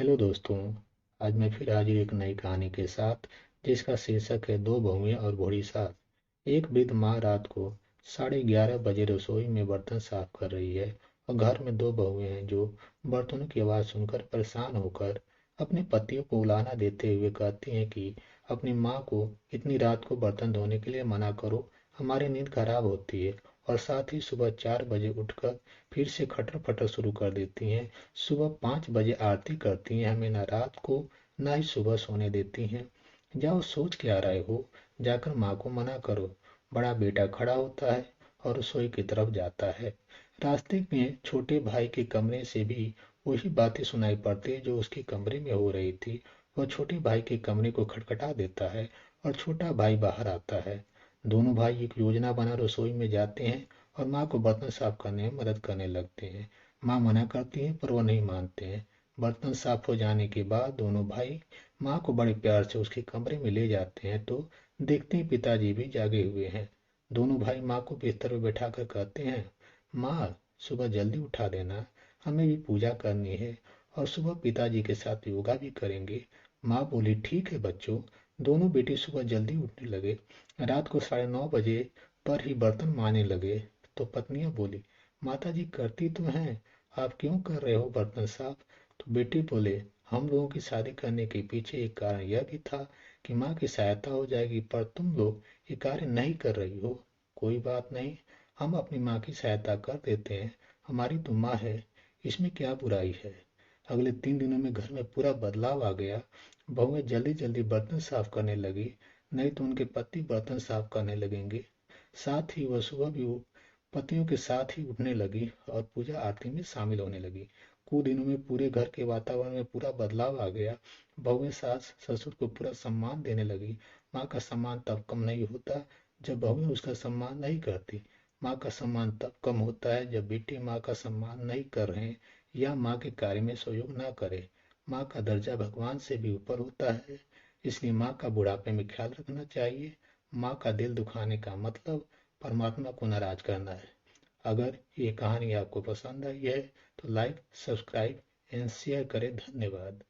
Hello दोस्तों। आज मैं फिर हाजिर एक नई कहानी के साथ, जिसका शीर्षक है दो बहुएं और बूढ़ी सास। एक वृद्ध माँ रात को 11:30 बजे रसोई में बर्तन साफ कर रही है और घर में दो बहुएं हैं जो बर्तनों की आवाज़ सुनकर परेशान होकर अपने पतियों को उलाहना देते हुए कहती हैं कि अपनी माँ को इतनी रात को बर्तन धोने के लिए मना करो, हमारी नींद खराब होती है। और साथ ही सुबह 4 बजे उठकर फिर से खटर फटर शुरू कर देती हैं। सुबह 5 बजे आरती करती हैं, हमें न रात को न ही सुबह सोने देती हैं। जाओ, सोच क्या रहे हो, जाकर माँ को मना करो। बड़ा बेटा खड़ा होता है और रसोई की तरफ जाता है। रास्ते में छोटे भाई के कमरे से भी वही बातें सुनाई पड़ती है जो उसके कमरे में हो रही थी। वह छोटे भाई के कमरे को खटखटा देता है और छोटा भाई बाहर आता है। दोनों भाई एक योजना बना रसोई में जाते हैं और माँ को बर्तन साफ करने में मदद करने लगते हैं। माँ मना करती है पर वो नहीं मानते हैं। बर्तन साफ हो जाने के बाद दोनों भाई माँ को बड़े प्यार से उसके कमरे में ले जाते हैं तो देखते हैं पिताजी भी जागे हुए हैं। दोनों भाई माँ को बिस्तर पर बैठा कर कहते हैं, माँ सुबह जल्दी उठा देना, हमें भी पूजा करनी है और सुबह पिताजी के साथ योगा भी करेंगे। माँ बोली, ठीक है बच्चों। दोनों बेटे सुबह जल्दी उठने लगे। रात को 9:30 बजे पर ही बर्तन मांजने लगे तो पत्नियां बोली, माता जी करती तो हैं, आप क्यों कर रहे हो बर्तन साफ? तो बेटे बोले, हम लोगों की शादी करने के पीछे एक कारण यह भी था कि माँ की सहायता हो जाएगी, पर तुम लोग ये कार्य नहीं कर रही हो। कोई बात नहीं, हम अपनी माँ की सहायता कर देते हैं, हमारी तो माँ है, इसमें क्या बुराई है। अगले 3 दिनों में घर में पूरा बदलाव आ गया। बहुएं जल्दी जल्दी बर्तन साफ करने लगी, नहीं तो उनके पति बर्तन साफ करने लगेंगे। साथ ही वह सुबह भी पतियों के साथ ही उठने लगी और पूजा आरती में शामिल होने लगी। कुछ दिनों में पूरे घर के वातावरण में पूरा बदलाव आ गया। बहुएं सास ससुर को पूरा सम्मान देने लगी। माँ का सम्मान तब कम नहीं होता जब बहुएं उसका सम्मान नहीं करती। माँ का सम्मान तब कम होता है जब बेटे माँ का सम्मान नहीं कर रहे या माँ के कार्य में सहयोग न करे। माँ का दर्जा भगवान से भी ऊपर होता है, इसलिए माँ का बुढ़ापे में ख्याल रखना चाहिए। माँ का दिल दुखाने का मतलब परमात्मा को नाराज करना है। अगर ये कहानी आपको पसंद आई है तो लाइक, सब्सक्राइब एंड शेयर करें। धन्यवाद।